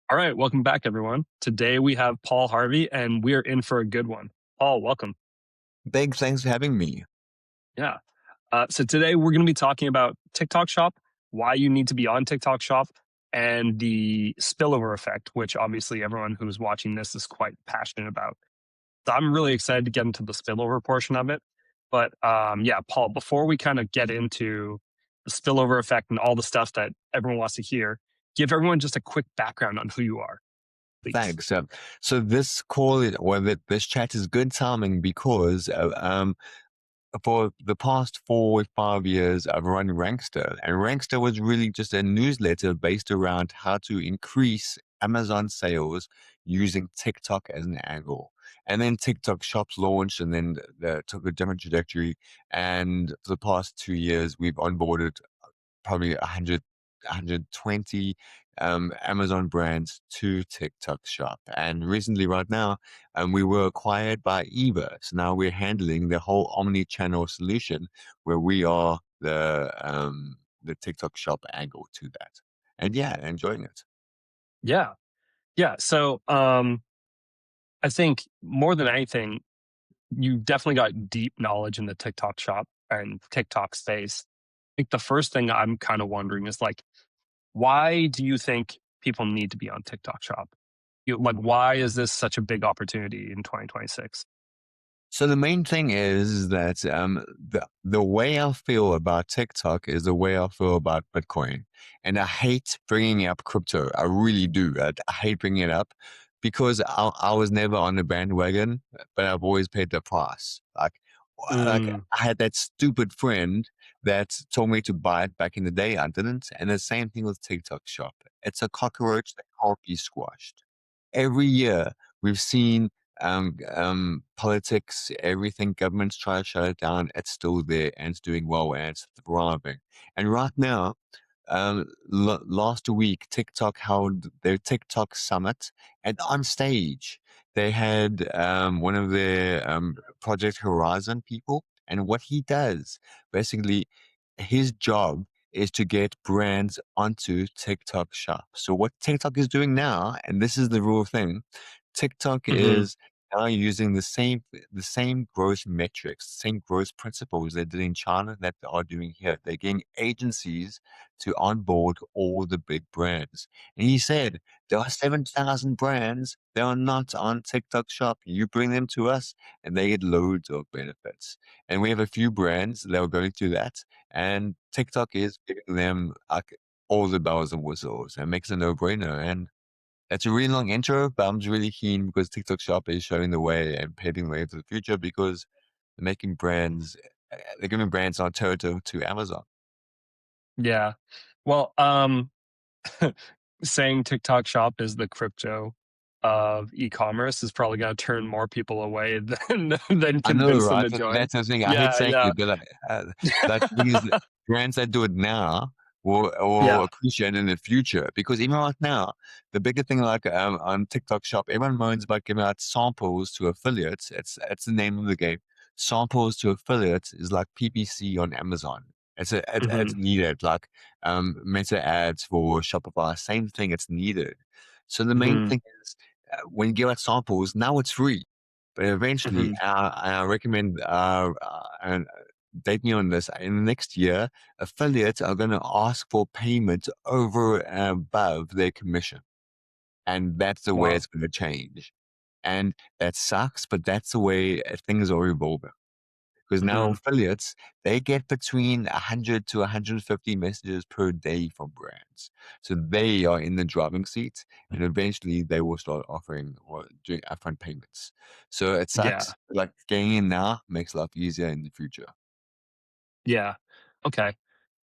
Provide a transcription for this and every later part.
All right, welcome back, everyone. Today we have Paul Harvey, and we're in for a good one. Paul, welcome. Big thanks for having me. Yeah. So today we're going to be talking about TikTok Shop, why you need to be on TikTok Shop, and the spillover effect, which obviously everyone who's watching this is quite passionate about. So I'm really excited to get into the spillover portion of it. But yeah, Paul, before we kind of get into the spillover effect and all the stuff that everyone wants to hear, give everyone just a quick background on who you are, please. Thanks. So this this chat is good timing because for the past 4 or 5 years, I've run Rankster, and Rankster was really just a newsletter based around how to increase Amazon sales using TikTok as an angle. And then TikTok shops launched, and then took a different trajectory. And for the past 2 years, we've onboarded probably 120 Amazon brands to TikTok Shop. And recently, right now, we were acquired by Eva. So now we're handling the whole omni-channel solution where we are the TikTok Shop angle to that. And yeah, enjoying it. Yeah. Yeah. So I think more than anything, you definitely got deep knowledge in the TikTok shop and TikTok space. I think the first thing I'm kind of wondering is like, why do you think people need to be on TikTok shop? Like, why is this such a big opportunity in 2026? So the main thing is that the way I feel about TikTok is the way I feel about Bitcoin, and I hate bringing up crypto. I really do. I hate bringing it up because I was never on the bandwagon, but I've always paid the price. Like Mm, I had that stupid friend that told me to buy it back in the day. I didn't, and the same thing with TikTok Shop. It's a cockroach that can't be squashed. Every year we've seen politics, everything, governments try to shut it down. It's still there and it's doing well and it's thriving. And right now, last week, TikTok held their TikTok summit, and on stage, they had one of their Project Horizon people. And what he does, basically, his job is to get brands onto TikTok Shop. So what TikTok is doing now, and this is the real thing, TikTok hmm. is now using the same growth metrics, same growth principles they did in China that they are doing here. They're getting agencies to onboard all the big brands. And he said, there are 7,000 brands that are not on TikTok Shop. You bring them to us and they get loads of benefits. And we have a few brands that are going through that. And TikTok is giving them like all the bells and whistles and makes it a no-brainer. And it's a really long intro, but I'm just really keen because TikTok Shop is showing the way and paving the way for the future because they're making brands, they're giving brands on Toto to Amazon. Yeah. Well, saying TikTok shop is the crypto of e-commerce is probably going to turn more people away than I know, convince them right? to join. That's the thing. I hate Yeah, saying yeah, it, but like these brands that do it now will yeah. appreciate it in the future. Because even right now, the bigger thing like on TikTok Shop, everyone moans about giving out samples to affiliates. It's the name of the game. Samples to affiliates is like PPC on Amazon. It's Hmm. needed. Like meta ads for Shopify, same thing. It's needed. So the main Hmm. thing is when you give out samples, now it's free. But eventually, Hmm. I recommend, and date me on this, in the next year, affiliates are going to ask for payment over and above their commission. And that's the way Wow. it's going to change. And that sucks, but that's the way things are evolving. Because now Hmm. affiliates, they get between 100 to 150 messages per day from brands. So they are in the driving seat, and eventually they will start offering or doing upfront payments. So it Yeah. sucks. Like getting in now makes life easier in the future. Yeah. Okay.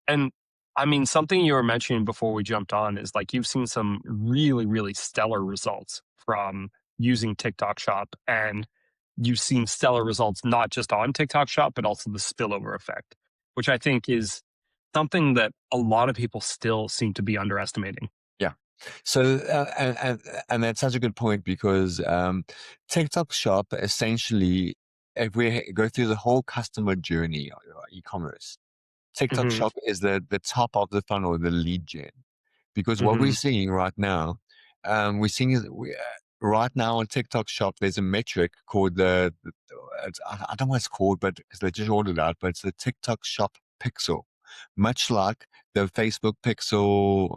And I mean, something you were mentioning before we jumped on is like you've seen some really, really stellar results from using TikTok Shop, and you've seen stellar results not just on TikTok Shop, but also the spillover effect, which I think is something that a lot of people still seem to be underestimating. Yeah. So, and that's such a good point because TikTok Shop essentially, if we go through the whole customer journey of e-commerce, TikTok Hmm. Shop is the top of the funnel, the lead gen. Because what we're Hmm. seeing right now, we're seeing is right now on TikTok Shop, there's a metric called I don't know what it's called, but because they just ordered out, but it's the TikTok Shop Pixel, much like the Facebook Pixel,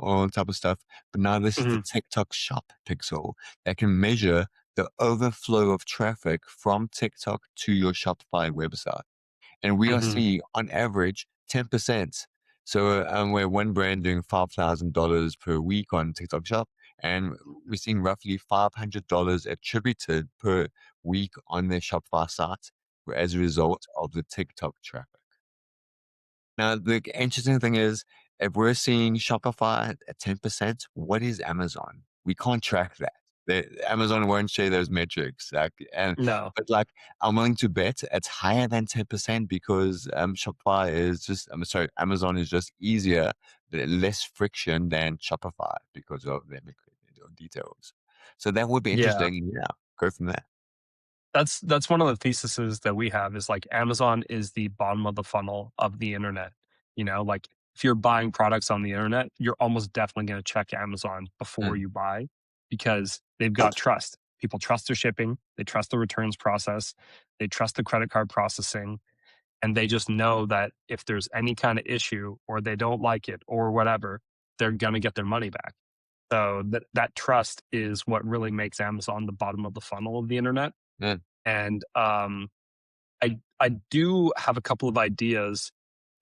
all type of stuff. But now this is the Hmm. TikTok Shop Pixel that can measure the overflow of traffic from TikTok to your Shopify website. And we are Hmm. seeing on average 10%. So we're one brand doing $5,000 per week on TikTok Shop, and we're seeing roughly $500 attributed per week on their Shopify site as a result of the TikTok traffic. Now, the interesting thing is, if we're seeing Shopify at 10%, what is Amazon? We can't track that. Amazon won't share those metrics. No. But like, I'm willing to bet it's higher than 10% because Shopify is just, I'm sorry, Amazon is just easier, less friction than Shopify because of their details. So that would be Yeah. interesting. Yeah, go from there. That's one of the theses that we have is like Amazon is the bottom of the funnel of the internet. Like if you're buying products on the internet, you're almost definitely going to check Amazon before Mm, you buy because they've got trust. People trust their shipping, they trust the returns process, they trust the credit card processing, and they just know that if there's any kind of issue or they don't like it or whatever, they're going to get their money back. So that trust is what really makes Amazon the bottom of the funnel of the internet. mm, And I do have a couple of ideas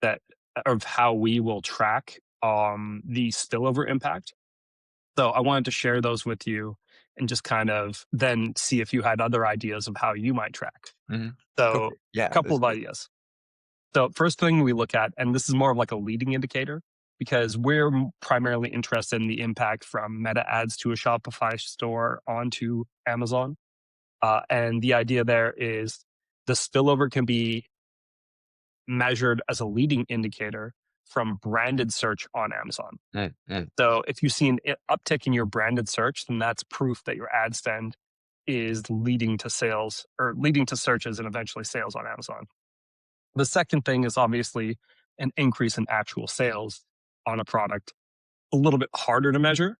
that of how we will track the spillover impact. So I wanted to share those with you and just kind of then see if you had other ideas of how you might track. mm. Cool. So a Yeah, couple that's of good. ideas. So first thing we look at, and this is more of like a leading indicator because we're primarily interested in the impact from meta ads to a Shopify store onto Amazon. And the idea there is the spillover can be measured as a leading indicator from branded search on Amazon. Mm, mm, So if you see an uptick in your branded search, then that's proof that your ad spend is leading to sales or leading to searches and eventually sales on Amazon. The second thing is obviously an increase in actual sales on a product, a little bit harder to measure.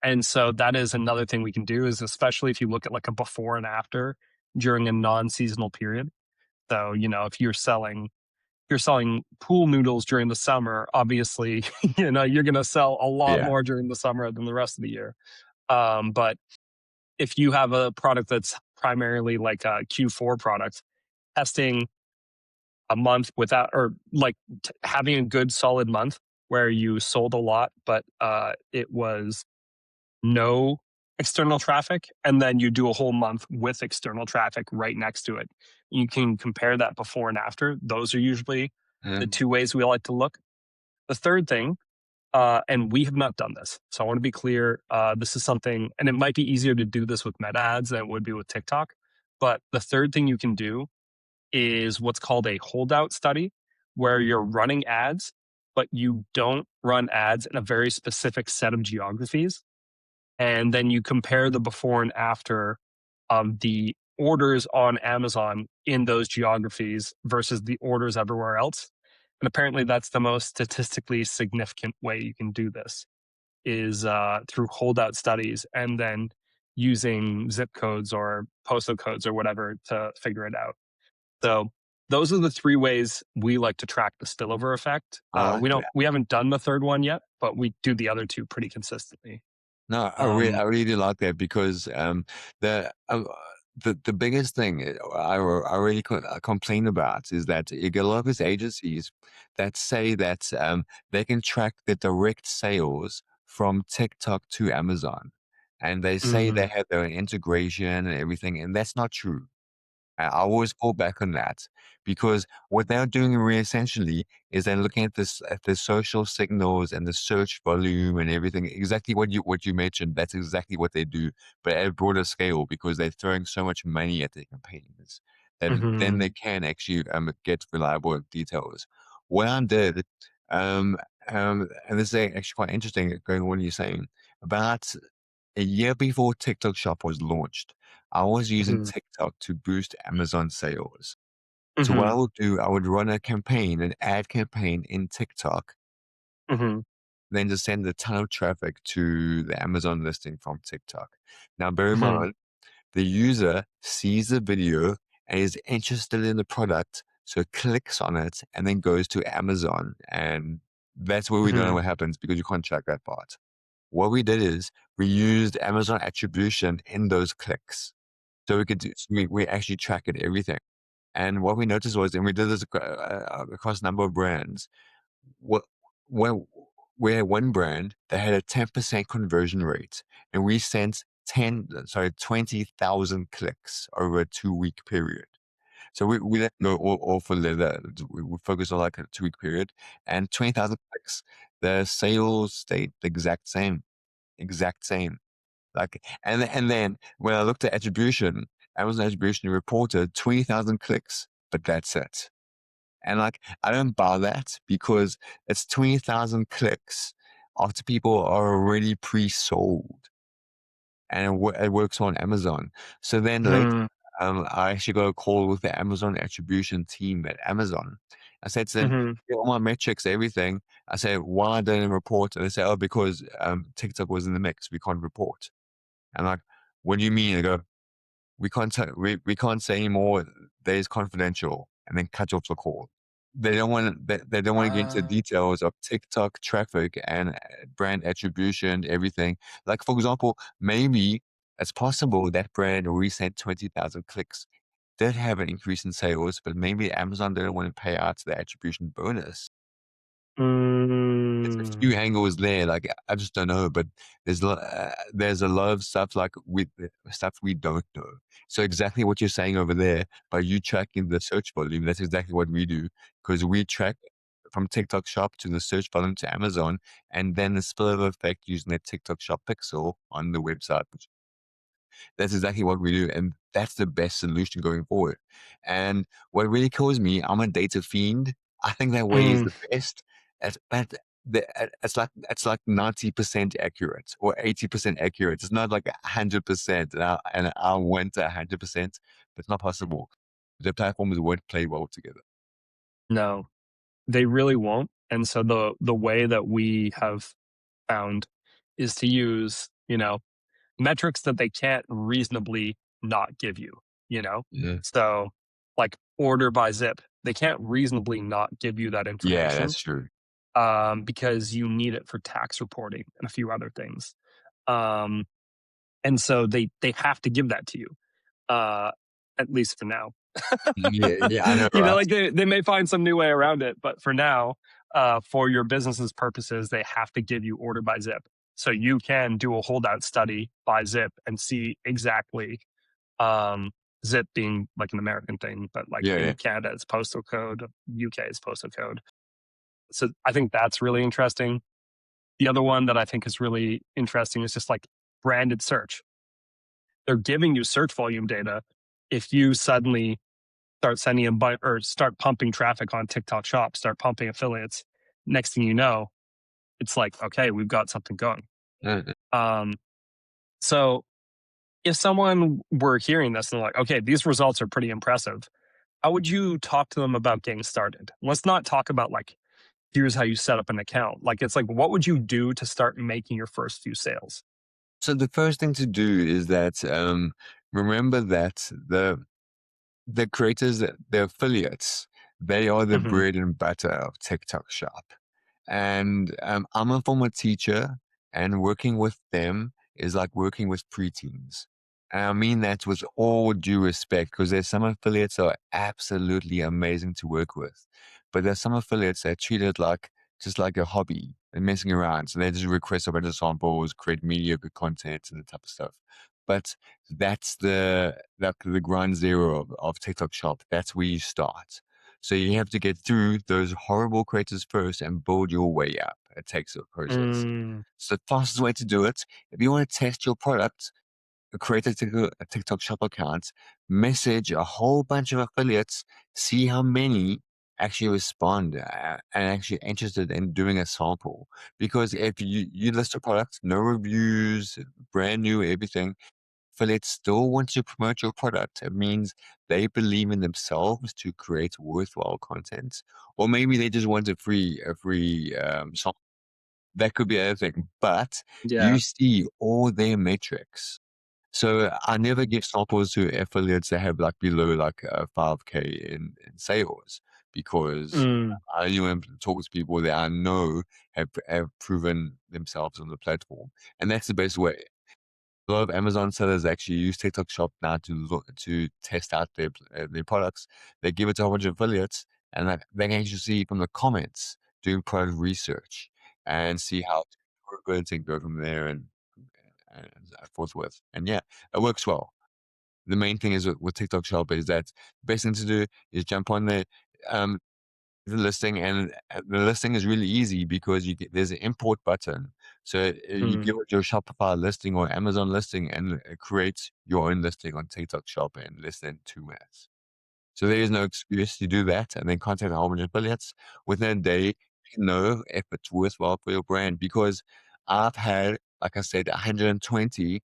And so that is another thing we can do is especially if you look at like a before and after during a non-seasonal period. So, if you're selling pool noodles during the summer, obviously, you're going to sell a lot yeah. more during the summer than the rest of the year. But if you have a product that's primarily like a Q4 product, testing a month without, or like having a good solid month where you sold a lot, but it was no external traffic, and then you do a whole month with external traffic right next to it. You can compare that before and after. Those are usually the Mm, two ways we like to look. The third thing, and we have not done this, so I want to be clear. This is something, and it might be easier to do this with meta ads than it would be with TikTok. But the third thing you can do is what's called a holdout study, where you're running ads, but you don't run ads in a very specific set of geographies, and then you compare the before and after of the orders on Amazon in those geographies versus the orders everywhere else. And apparently, that's the most statistically significant way you can do this is through holdout studies and then using zip codes or postal codes or whatever to figure it out. So those are the three ways we like to track the spillover effect. uh, We haven't done the third one yet, but we do the other two pretty consistently. No, I Um, really do like that because the uh, the biggest thing I really complain about is that you get a lot of these agencies that say that they can track the direct sales from TikTok to Amazon, and they say they mhm, have their own integration and everything, and that's not true. I always fall back on that because what they're doing really essentially is they're looking at this at the social signals and the search volume and everything. Exactly what you mentioned. That's exactly what they do, but at a broader scale because they're throwing so much money at their campaigns that then they mhm, can actually get reliable details. What I did, um, and this is actually quite interesting. Going on what you're saying about a year before TikTok Shop was launched, I was using mhm, TikTok to boost Amazon sales. So what I mhm, would do, I would run a campaign, an ad campaign in TikTok mhm, then just send a ton of traffic to the Amazon listing from TikTok. Now, bear in Mhm. mind, the user sees the video and is interested in the product, so clicks on it and then goes to Amazon. And that's where we don't know Mhm. what happens because you can't track that part. What we did is we used Amazon attribution in those clicks. So we could do, so we actually tracked everything. And what we noticed was, and we did this across a number of brands, what where where one brand that had a 10% conversion rate, and we sent 20,000 clicks over a 2-week period. So we didn't go all for leather. We focused on like a 2-week period and 20,000 clicks. The sales stayed the exact same, exact same. Like, and then when I looked at attribution, Amazon attribution reported 20,000 clicks, but that's it. And like, I don't buy that because it's 20,000 clicks after people are already pre-sold and it works on Amazon. So then later, Mhm. I actually got a call with the Amazon attribution team at Amazon. I said to them, Mhm. "Here are all my metrics, everything." I said, "Why didn't I report?" And they say, "Oh, because TikTok was in the mix. We can't report." And like, what do you mean? I go, we can't say anymore. That is confidential, and then cut off the call. They don't want to get into the Ah. details of TikTok traffic and brand attribution, everything. Like for example, maybe it's possible that brand already sent 20,000 clicks, did have an increase in sales, but maybe Amazon didn't want to pay out the attribution bonus. There's a Mm. few angles there, like, I just don't know, but there's a lot of stuff, like, with stuff we don't know. So exactly what you're saying over there, by you tracking the search volume, that's exactly what we do, because we track from TikTok Shop to the search volume to Amazon, and then the spillover effect using the TikTok Shop pixel on the website. That's exactly what we do, and that's the best solution going forward. And what really kills me, I'm a data fiend. I think that way is Mm. the best. But it's like 90% accurate or 80% accurate. It's not like 100%, and I want 100%, but it's not possible. The platforms won't play well together. No, they really won't. And so the way that we have found is to use, metrics that they can't reasonably not give you, you know? Yeah. So, like order by zip, they can't reasonably not give you that Yeah, information, that's true. because you need it for tax reporting and a few other things. Um, and so they have to give that to you, uh, at least for now. Yeah, yeah, I know, right? Like they may find some new way around it, but for now, for your business's purposes, they have to give you order by zip. So you can do a holdout study by zip and see exactly, um, zip being like an American thing, but like Yeah, yeah. in Canada, it's postal code, UK is postal code. So I think that's really interesting. The other one that I think is really interesting is just like branded search. They're giving you search volume data. If you suddenly start sending a or start pumping traffic on TikTok Shop, start pumping affiliates, next thing you know, it's like, okay, we've got something going. Uh, Um, so if someone were hearing this and like, okay, these results are pretty impressive, how would you talk to them about getting started? Let's not talk about like, here's how you set up an account. Like, it's like, what would you do to start making your first few sales? so the first thing to do is that, remember that the creators, the affiliates, they are the Hmm. bread and butter of TikTok Shop. And I'm a former teacher, and working with them is like working with preteens. And I mean that with all due respect, because there's some affiliates that are absolutely amazing to work with, but there's some affiliates that treat it like just like a hobby and messing around. So they just request a bunch of samples, create mediocre content, and the type of stuff. But that's the ground zero of TikTok Shop. That's where you start. So you have to get through those horrible creators first and build your way up. It takes a process. Mm, So the fastest way to do it, if you want to test your product, create a TikTok Shop account, message a whole bunch of affiliates, see how many actually respond and actually interested in doing a sample. Because if you list a product, no reviews, brand new, everything, affiliates still want to promote your product. It means they believe in themselves to create worthwhile content, or maybe they just want a free sample. that could be a thing. But you Yeah. see all their metrics. So I never give samples to affiliates that have like below like 5K in sales because Mm, I only want to talk to people that I know have proven themselves on the platform, and that's the best way. A lot of Amazon sellers actually use TikTok Shop now to test out their products. They give it to a whole bunch of affiliates, and like, they can actually see from the comments doing product research and see how to improve it and go from there and so forth with. And yeah, it works well. The main thing is with TikTok Shop is that the best thing to do is jump on there, um, the listing, and the listing is really easy because there's an import button. So you mm, give it your Shopify listing or Amazon listing, and it creates your own listing on TikTok Shop in less than 2 minutes. So there is no excuse to do that, and then contact a whole bunch of affiliates within a day. You can know if it's worthwhile for your brand because I've had, like I said, 120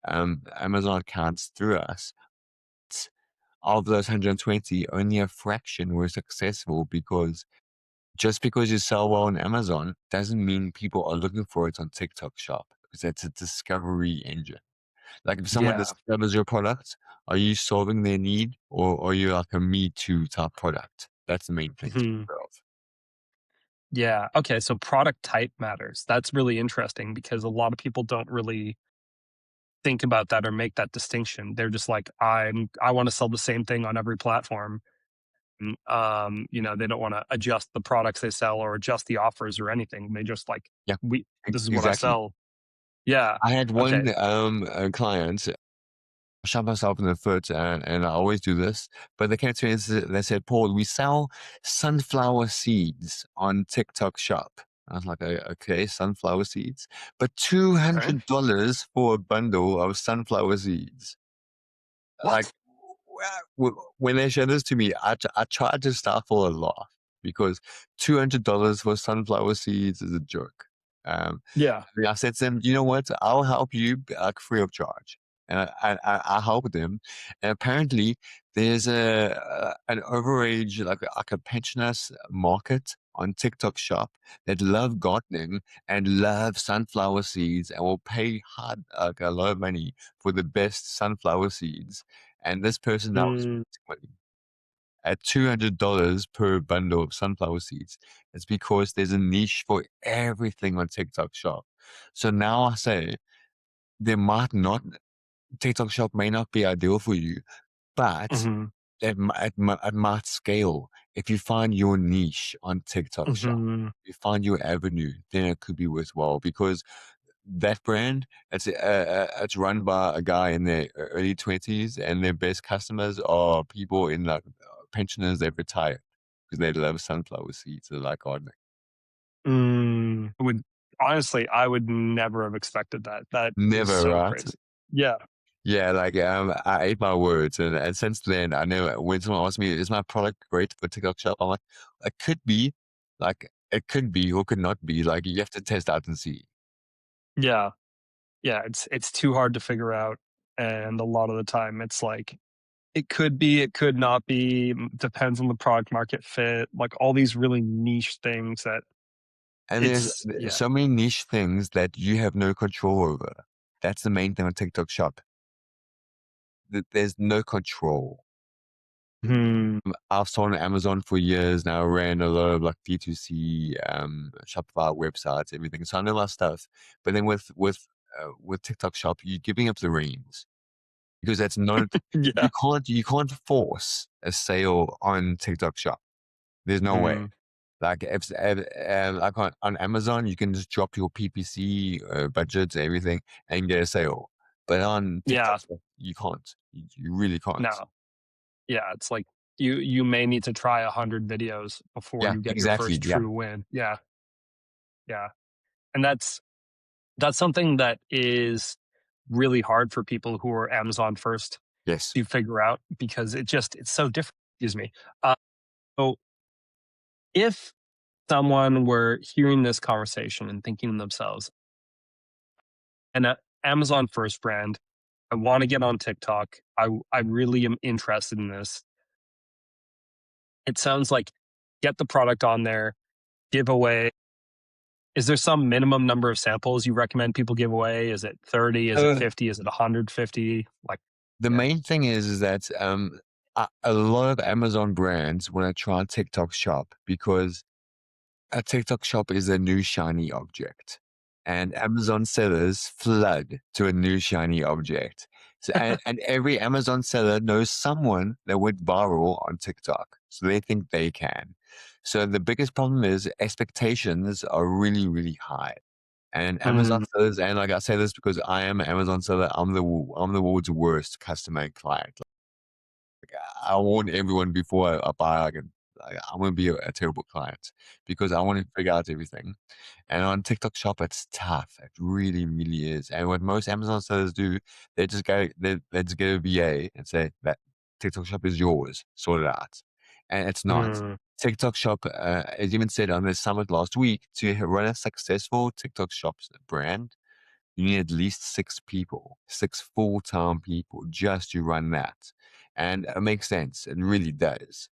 Amazon accounts through us. Of those 120, only a fraction were successful because just because you sell well on Amazon doesn't mean people are looking for it on TikTok Shop because it's a discovery engine. Like if someone yeah. discovers your product, are you solving their need or are you like a me too type product? That's the main thing to Mhm. figure out. Yeah. Okay. So product type matters. That's really interesting because a lot of people don't really think about that or make that distinction. They're just like, I want to sell the same thing on every platform. They don't want to adjust the products they sell or adjust the offers or anything. They just like, Yeah, this is what I exactly. sell. Yeah. I had Okay. one client shot myself in the foot, and I always do this. But they came to me and they said, Paul, we sell sunflower seeds on TikTok Shop. I was like, okay, sunflower seeds, but All right. $200 for a bundle of sunflower seeds. Like, What? when they showed this to me, I tried to stifle a laugh because $200 for sunflower seeds is a joke. Yeah. I said to them, you know what? I'll help you like free of charge. And I helped them. And apparently there's an overage, like a pensioners market on TikTok Shop that love gardening and love sunflower seeds and will pay hard, like a lot of money for the best sunflower seeds. And this person now is Mm, making money at $200 per bundle of sunflower seeds. It's because there's a niche for everything on TikTok Shop. So now I say there might not TikTok Shop may not be ideal for you, but mhm, it might scale. If you find your niche on TikTok Shop, mhm. you find your avenue, then it could be worthwhile because that brand, it's run by a guy in their early 20s, and their best customers are people in like pensioners that retired because they love sunflower seeds. They like gardening. I would never have expected that. That is Never, so right? crazy. Yeah. Yeah, like I ate my words, and since then, I know when someone asks me, "Is my product great for TikTok Shop?" I'm like, "It could be, like it could be, or could not be. Like you have to test out and see." Yeah. Yeah. It's too hard to figure out. And a lot of the time it's like it could be, it could not be, depends on the product market fit, like all these really niche things that And it's there's yeah. so many niche things that you have no control over. That's the main thing on TikTok Shop. There's no control. Hmm. I've sold on Amazon for years now. Ran a lot of like D2C, Shopify websites, everything. So I know my stuff. But then with TikTok Shop, you're giving up the reins because that's not Yeah. you can't force a sale on TikTok Shop. There's no way. Mm. Like like on Amazon, you can just drop your PPC budgets, everything, and get a sale. But on Yeah. TikTok Shop, you can't. You really can't. No. Yeah. It's like you may need to try 100 videos before Yeah, you get your exactly. first Yeah. true win. Yeah. Yeah. And that's something that is really hard for people who are Amazon first Yes. to figure out because it's so different. Excuse me. So if someone were hearing this conversation and thinking to themselves, an Amazon first brand, I want to get on TikTok. I really am interested in this. It sounds like get the product on there, give away Is there some minimum number of samples you recommend people give away? Is it 30? Is it Uh, 50? Is it 150? Like, the yeah. main thing is that a lot of Amazon brands want to try TikTok Shop because a TikTok Shop is a new shiny object, and Amazon sellers flood to a new shiny object. So, and every Amazon seller knows someone that went viral on TikTok, so they think they can. So the biggest problem is expectations are really, really high. And Amazon Mm, sellers, and like I say this because I am an Amazon seller, I'm the world's worst customer and client. I warn everyone before I buy, like, I'm gonna be a terrible client because I want to figure out everything. And on TikTok Shop, it's tough. It really, really is. And what most Amazon sellers do, they just get a VA and say that TikTok Shop is yours, sort it out. And it's not. mm, TikTok Shop, as even said on the summit last week, to run a successful TikTok Shop brand, you need at least 6 people, 6 full-time people just to run that. And it makes sense. It really does.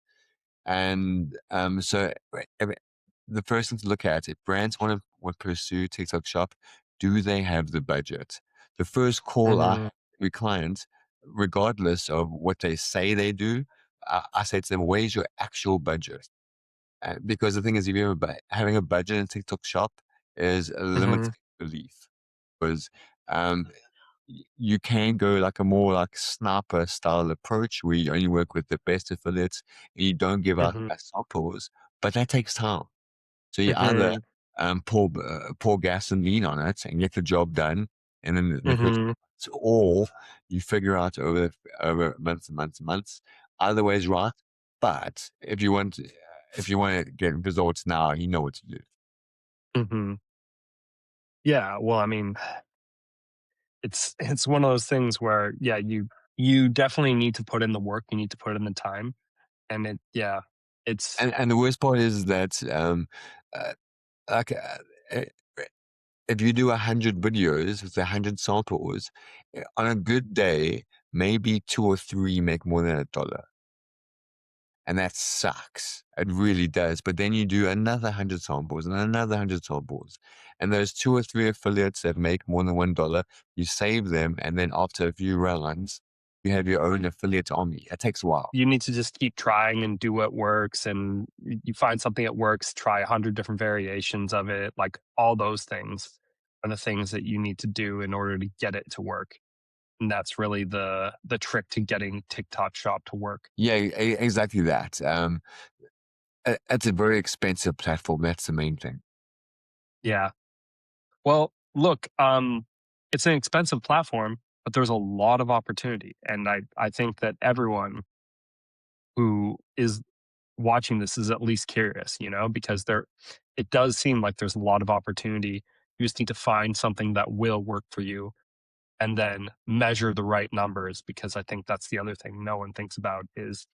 And so every, the first thing to look at, if brands want to pursue TikTok Shop, do they have the budget? The first call I have mhm, with clients, regardless of what they say they do, I say to them, where's your actual budget? Because the thing is, if you have having a budget in TikTok Shop is a limited mhm, belief. Because um, you can go like a more like sniper style approach where you only work with the best affiliates and you don't give out mhm, samples, but that takes time. So you either mhm, pour gasoline on it and get the job done, and then the first, mhm, or you figure out over months and months and months. Either way is right, but if you want to get results now, you know what to do. mhm. Yeah, well, I mean, it's one of those things where, yeah, you definitely need to put in the work, you need to put in the time, and yeah, it's And the worst part is that uh, like eh, if you do 100 videos with 100 samples, on a good day, maybe 2 or 3 make more than $1. And that sucks. It really does. But then you do another 100 samples and another 100 samples. And those 2 or 3 affiliates that make more than $1, you save them. And then after a few runs, you have your own affiliate army. It takes a while. you need to just keep trying and do what works, and you find something that works, try 100 different variations of it, like, all those things are the things that you need to do in order to get it to work, and that's really the trick to getting TikTok Shop to work. Yeah, exactly that. It's a very expensive platform. That's the main thing. Yeah. Well, look, it's an expensive platform, but there's a lot of opportunity, and I think that everyone who is watching this is at least curious, because it does seem like there's a lot of opportunity. You just need to find something that will work for you and then measure the right numbers, because I think that's the other thing no one thinks about is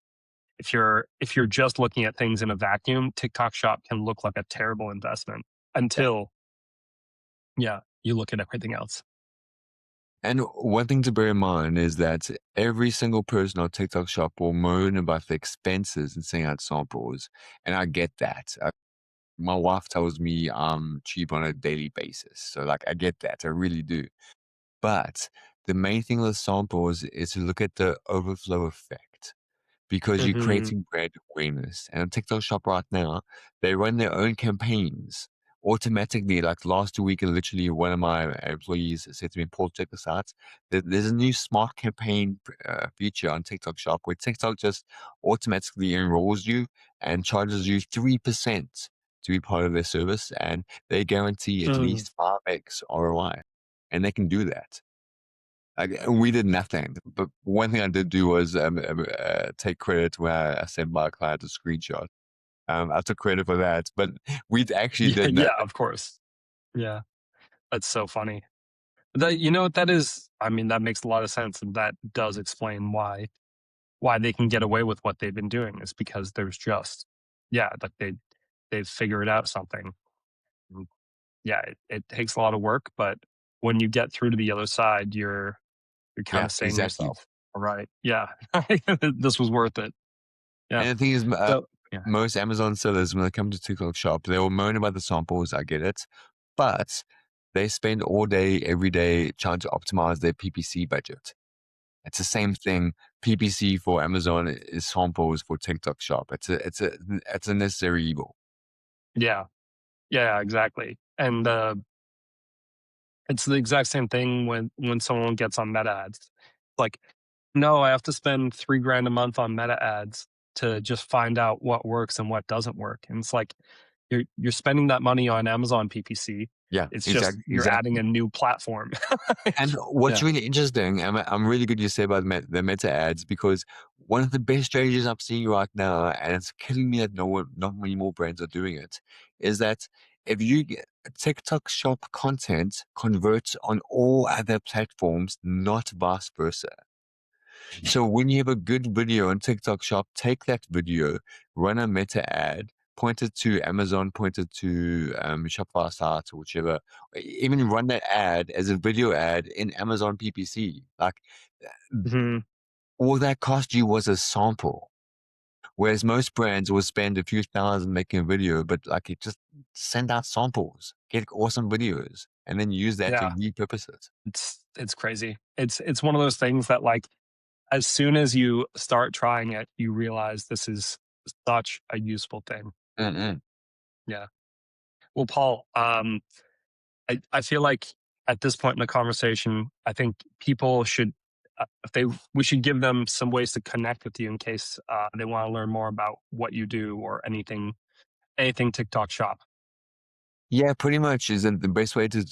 if you're just looking at things in a vacuum, TikTok Shop can look like a terrible investment until, yeah, you look at everything else. And one thing to bear in mind is that every single person on TikTok Shop will moan about the expenses and sending out samples. And I get that. My wife tells me I'm cheap on a daily basis. So, like, I get that. I really do. But the main thing with samples is to look at the overflow effect because you're Hmm. creating brand awareness. And on TikTok Shop right now, they run their own campaigns automatically. Like last week, and literally one of my employees said to me, Paul, check this out. There's a new smart campaign feature on TikTok Shop where TikTok just automatically enrolls you and charges you 3% to be part of their service. And they guarantee at Mm. least 5x ROI. And they can do that. We did nothing, but one thing I did do was take credit where I sent my client a screenshot. I took credit for that, but we actually Yeah, did yeah, nothing. of course. Yeah, that's so funny. That is, I mean, that makes a lot of sense, and that does explain why they can get away with what they've been doing is because there's just, yeah, like they've figured out something. And yeah, it takes a lot of work, but when you get through to the other side, you're kind Yeah, of saying to exactly. yourself, all right, yeah, this was worth it. Yeah. And the thing is, So yeah. most Amazon sellers, when they come to TikTok Shop, they will moan about the samples. I get it, but they spend all day, every day trying to optimize their PPC budget. It's the same thing. PPC for Amazon is samples for TikTok Shop. It's a necessary evil. Yeah. Yeah, exactly. And it's the exact same thing when someone gets on meta ads. Like, no, I have to spend 3 grand a month on meta ads to just find out what works and what doesn't work. And it's like you're spending that money on Amazon PPC. Yeah, It's just exactly, you're adding exactly. a new platform. And what's Yeah. really interesting, I'm really good you say about the meta ads because one of the best strategies I'm seeing right now, and it's killing me that not many more brands are doing it, is that if you get TikTok Shop content converts on all other platforms, not vice versa. So when you have a good video on TikTok Shop, take that video, run a meta ad, point it to Amazon, point it to Shopify site or whichever. Even run that ad as a video ad in Amazon PPC. Like Mhm. all that cost you was a sample. Whereas most brands will spend a few thousand making a video, but like it just send out samples, get awesome videos, and then use that to Yeah. repurpose it. It's crazy. It's one of those things that, like, as soon as you start trying it, you realize this is such a useful thing. Mm-mm. Yeah. Well, Paul, I feel like at this point in the conversation, I think people should, if they, we should give them some ways to connect with you in case they want to learn more about what you do or anything TikTok shop. Yeah, pretty much is the best way to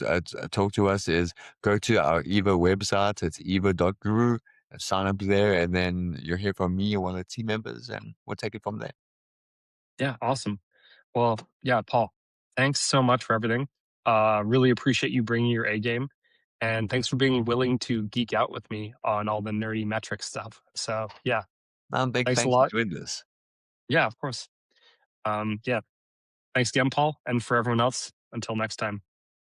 talk to us is go to our Eva website. It's eva.guru. Sign up there, and then you'll hear from me or one of the team members, and we'll take it from there. Yeah, awesome. Well, yeah, Paul, thanks so much for everything. Really appreciate you bringing your A game, and thanks for being willing to geek out with me on all the nerdy metric stuff. So yeah, Big thanks a thanks. lot. Enjoyed this. Yeah, of course. Yeah, thanks again, Paul, and for everyone else. Until next time.